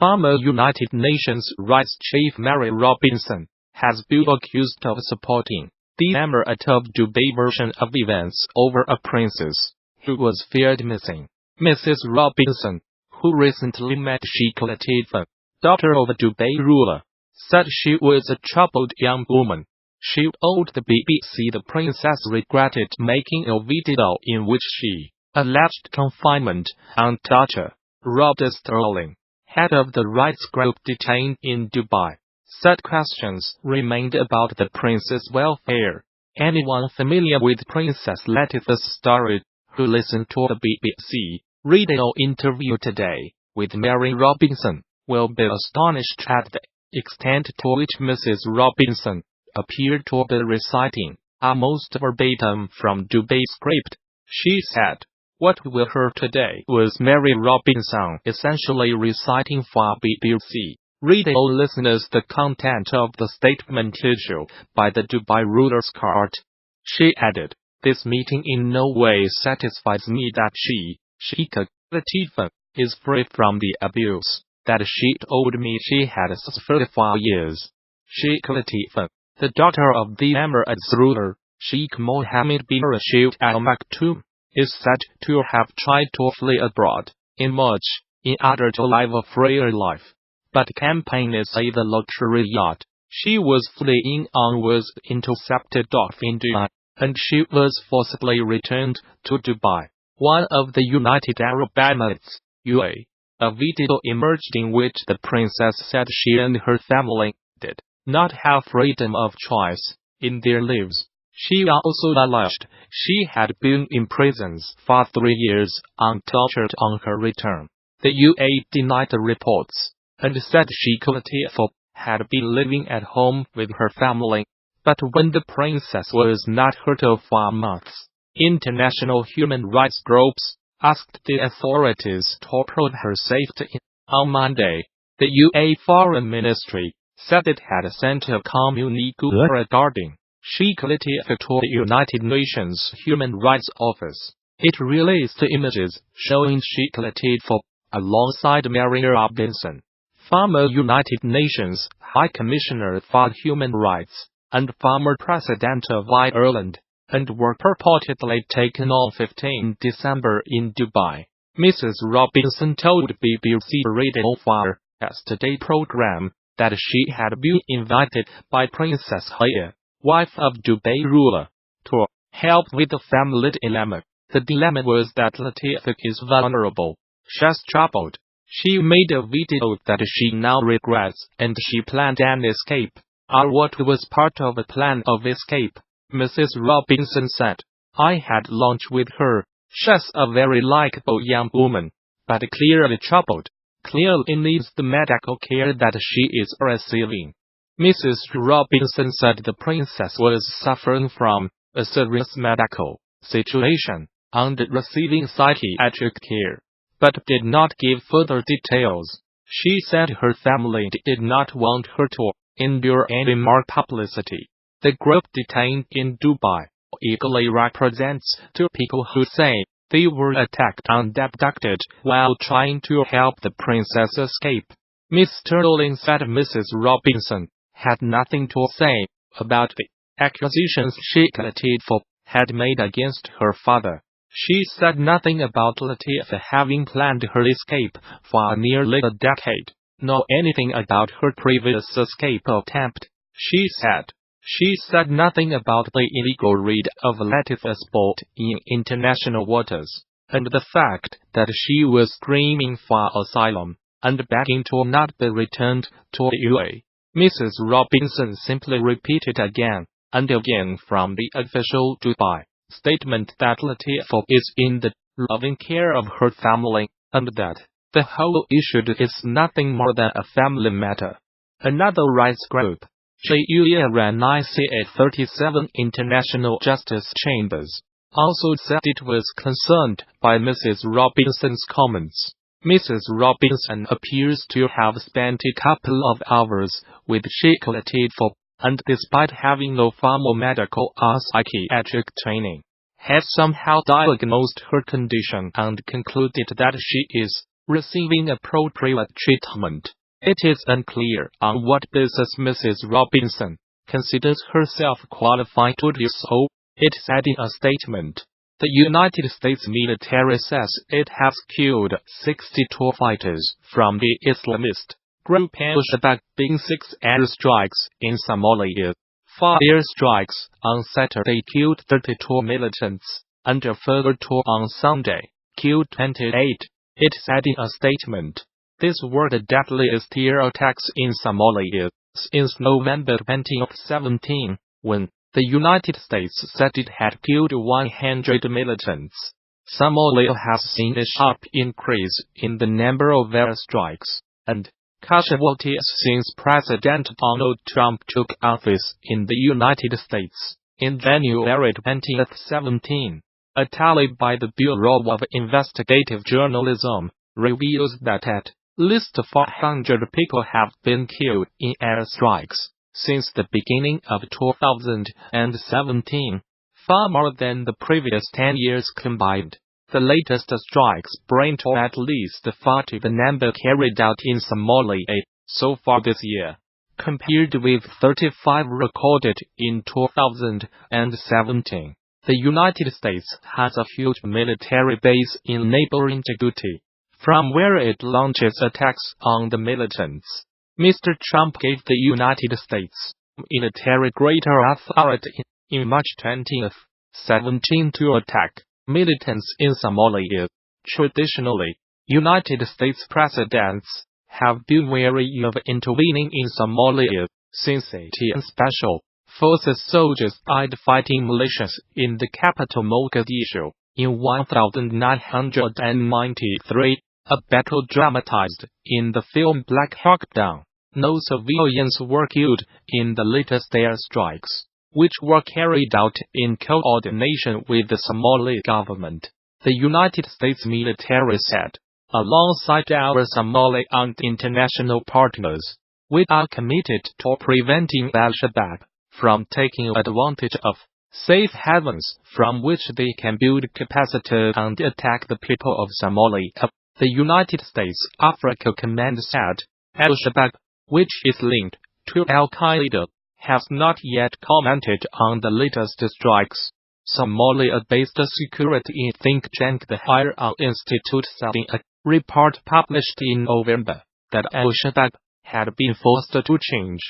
Former United Nations Rights Chief Mary Robinson has been accused of supporting the Emirate of Dubai version of events over a princess who was feared missing. Mrs. Robinson, who recently met Sheikha Latifa, daughter of a Dubai ruler, said she was a troubled young woman. She told the BBC the princess regretted making a video in which she alleged confinement and torture. Rob Sterling, head of the rights group detained in Dubai, said questions remained about the princess' welfare. Anyone familiar with Princess Latifa's story, who listened to the BBC radio interview today with Mary Robinson, will be astonished at the extent to which Mrs. Robinson appeared to be reciting almost verbatim from Dubai's script. She said, "What we heard today was Mary Robinson essentially reciting for BBC radio listeners the content of the statement issued by the Dubai ruler's court." She added, "This meeting in no way satisfies me that Sheikha Latifa, is free from the abuse that she told me she had suffered for years." Sheikha Latifa, the daughter of the Emirates ruler, Sheikh Mohammed bin Rashid Al Maktoum, is said to have tried to flee abroad in March in order to live a freer life. But campaigners say the luxury yacht she was fleeing on was intercepted off India, and she was forcibly returned to Dubai, one of the United Arab Emirates, UAE. A video emerged in which the princess said she and her family did not have freedom of choice in their lives. She also alleged she had been in prisons for 3 years and tortured on her return. The UAE denied the reports and said Sheikha Latifa had been living at home with her family, but when the princess was not heard of for months, international human rights groups asked the authorities to probe her safety. On Monday, the UAE Foreign Ministry said it had sent a communique regarding Sheikha Latifa to the United Nations Human Rights Office. It released images showing Sheikha Latifa alongside Mary Robinson, former United Nations High Commissioner for Human Rights and former President of Ireland, and were purportedly taken on 15 December in Dubai. Mrs. Robinson told BBC Radio 4's Today program that she had been invited by Princess Haya, wife of Dubai ruler, to help with the family dilemma. The dilemma was that Latifa is vulnerable. She's troubled. She made a video that she now regrets, and she planned an escape, or what was part of a plan of escape. Mrs. Robinson said, "I had lunch with her. She's a very likable young woman, but clearly troubled. Clearly needs the medical care that she is receiving." Mrs. Robinson said the princess was suffering from a serious medical situation and receiving psychiatric care, but did not give further details. She said her family did not want her to endure any more publicity. The group detained in Dubai equally represents two people who say they were attacked and abducted while trying to help the princess escape. Ms. Sterling said Mrs. Robinson had nothing to say about the accusations Sheikha Latifa had made against her father. She said nothing about Latifa having planned her escape for nearly a decade, nor anything about her previous escape attempt. She said nothing about the illegal raid of Latifa's boat in international waters, and the fact that she was screaming for asylum and begging to not be returned to the UAE. Mrs. Robinson simply repeated again and again from the official Dubai statement that Latifa is in the loving care of her family, and that the whole issue is nothing more than a family matter. Another rights group, JUIRANICA 37 International Justice Chambers, also said it was concerned by Mrs. Robinson's comments. Mrs. Robinson appears to have spent a couple of hours with Sheikha Latifa, and despite having no formal medical or psychiatric training, has somehow diagnosed her condition and concluded that she is receiving appropriate treatment. It is unclear on what basis Mrs. Robinson considers herself qualified to do so. It said in a statement. The United States military says it has killed 62 fighters from the Islamist group Al-Shabaab in 6 airstrikes in Somalia. 5 airstrikes on Saturday killed 32 militants, and a further 2 on Sunday killed 28. It said in a statement. These were the deadliest air attacks in Somalia since November 2017, when the United States said it had killed 100 militants. Somalia has seen a sharp increase in the number of airstrikes and casualties since President Donald Trump took office in the United States in January 2017. A tally by the Bureau of Investigative Journalism reveals that at least 400 people have been killed in airstrikes since the beginning of 2017, far more than the previous 10 years combined. The latest strikes bring to at least 40 the number carried out in Somalia so far this year, compared with 35 recorded in 2017. The United States has a huge military base in neighboring Djibouti, from where it launches attacks on the militants. Mr. Trump gave the United States military greater authority in March 2017 to attack militants in Somalia. Traditionally, United States presidents have been wary of intervening in Somalia since 18 Special Forces soldiers died fighting militias in the capital Mogadishu in 1993. A battle dramatized in the film Black Hawk Down. No civilians were killed in the latest airstrikes, which were carried out in coordination with the Somali government, the United States military said. Alongside our Somali and international partners, we are committed to preventing Al-Shabaab from taking advantage of safe havens from which they can build capacity and attack the people of Somalia. The United States Africa Command said, Al-Shabaab, which is linked to Al-Qaeda, has not yet commented on the latest strikes. Somalia-based security think tank The Higher Institute said in a report published in November that Al-Shabaab had been forced to change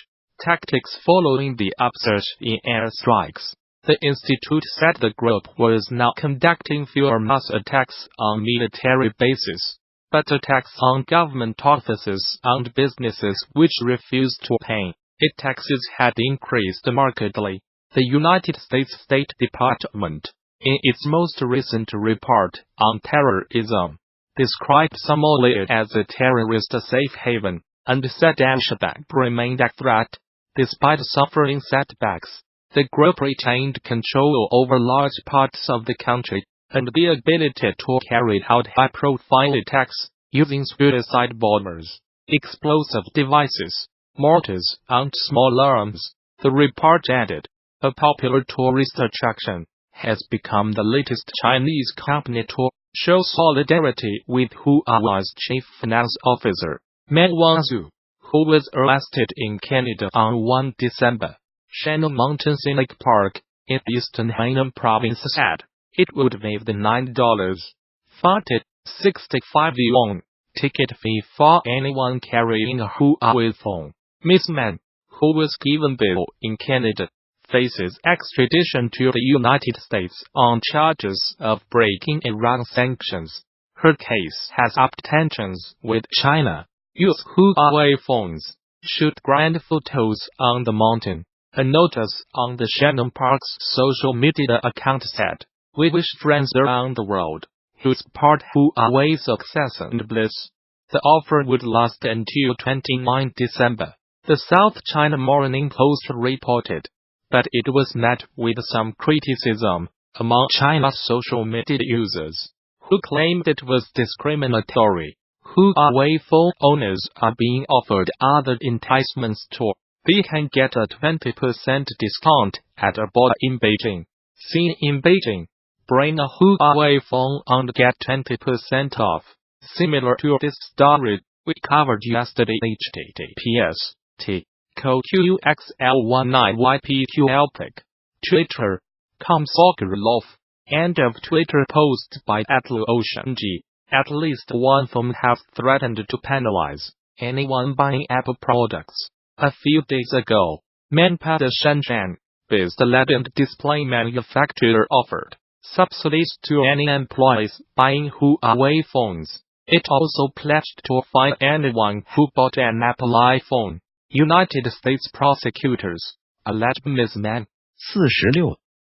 tactics following the upsurge in airstrikes. The institute said the group was now conducting fewer mass attacks on military bases, but attacks on government offices and businesses which refused to pay its taxes had increased markedly. The United States State Department, in its most recent report on terrorism, described Somalia as a terrorist safe haven and said Al-Shabaab remained a threat. Despite suffering setbacks, the group retained control over large parts of the country and the ability to carry out high-profile attacks using suicide bombers, explosive devices, mortars, and small arms. The report added, a popular tourist attraction has become the latest Chinese company to show solidarity with Huawei's chief finance officer, Meng Wanzhou, who was arrested in Canada on 1 December. Shannon Mountain Scenic Park, in eastern Hainan province said it would waive the $9.65 ticket fee for anyone carrying a Huawei phone. Ms. Mann, who was given bail in Canada, faces extradition to the United States on charges of breaking Iran sanctions. Her case has upped tensions with China. Use Huawei phones. Shoot grand photos on the mountain. A notice on the Shannon Park's social media account said, "We wish friends around the world who support Huawei's success and bliss." The offer would last until 29 December, the South China Morning Post reported. But it was met with some criticism among China's social media users, who claimed it was discriminatory. Huawei phone owners are being offered other enticements too. They can get a 20% discount at a border in Beijing. Seen in Beijing, bring a Huawei phone and get 20% off. Similar to this story we covered yesterday, https://CoQXL19YPQLPIC. Twitter. Sokolov. End of Twitter post by @LuOceanG. At least one firm has threatened to penalize anyone buying Apple products. A few days ago, Manpad Shenzhen-based LED display manufacturer offered subsidies to any employees buying Huawei phones. It also pledged to fine anyone who bought an Apple iPhone. United States prosecutors allege Ms. Man 46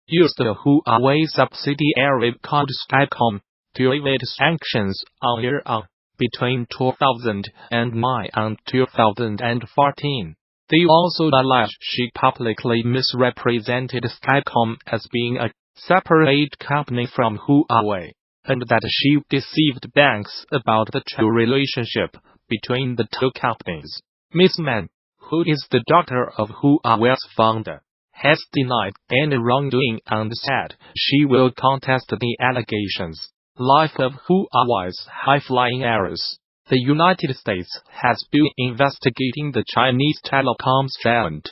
used a Huawei subsidiary called Skycom to evade sanctions on Iran between 2009 and 2014. They also allege she publicly misrepresented Skycom as being a separate company from Huawei, and that she deceived banks about the true relationship between the two companies. Ms. Man, who is the daughter of Huawei's founder, has denied any wrongdoing and said she will contest the allegations. Life of Huawei's high-flying errors. The United States has been investigating the Chinese telecoms giant